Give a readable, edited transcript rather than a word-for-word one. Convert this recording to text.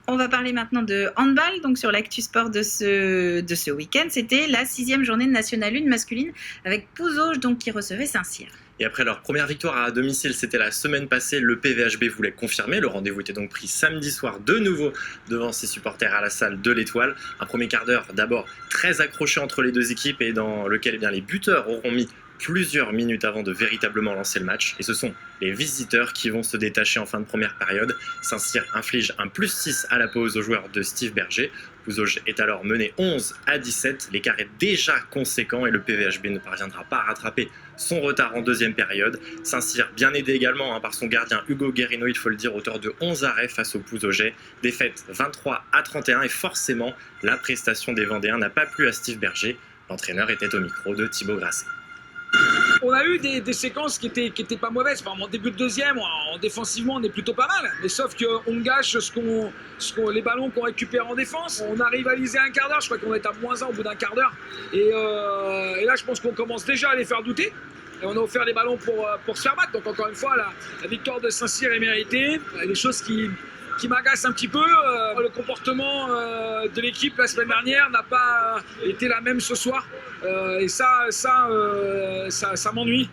On va parler maintenant de handball. Donc sur l'actu sport de ce week-end, c'était la 6e journée de National 1 masculine avec Pouzauges donc qui recevait Saint-Cyr. Et après leur première victoire à domicile, c'était la semaine passée, le PVHB voulait confirmer. Le rendez-vous était donc pris samedi soir de nouveau devant ses supporters à la salle de l'Étoile. Un premier quart d'heure d'abord très accroché entre les deux équipes et dans lequel les buteurs auront mis plusieurs minutes avant de véritablement lancer le match. Et ce sont les visiteurs qui vont se détacher en fin de première période. Saint-Cyr inflige un +6 à la pause aux joueurs de Steve Berger. Pouzauges est alors mené 11-17. L'écart est déjà conséquent et le PVHB ne parviendra pas à rattraper son retard en deuxième période. Saint-Cyr bien aidé également par son gardien Hugo Guerrino, il faut le dire, auteur de 11 arrêts face aux Pouzaugais. Défaite 23-31 et forcément la prestation des Vendéens n'a pas plu à Steve Berger. L'entraîneur était au micro de Thibaut Grasset. On a eu des séquences qui étaient pas mauvaises. En début de deuxième, défensivement, on est plutôt pas mal. Mais sauf qu'on gâche les ballons qu'on récupère en défense. On a rivalisé un quart d'heure. Je crois qu'on est à -1 au bout d'un quart d'heure. Et là, je pense qu'on commence déjà à les faire douter. Et on a offert les ballons pour se faire battre. Donc encore une fois, la victoire de Saint-Cyr est méritée. Les choses qui m'agace un petit peu. Le comportement de l'équipe la semaine dernière n'a pas été la même ce soir. Et ça m'ennuie.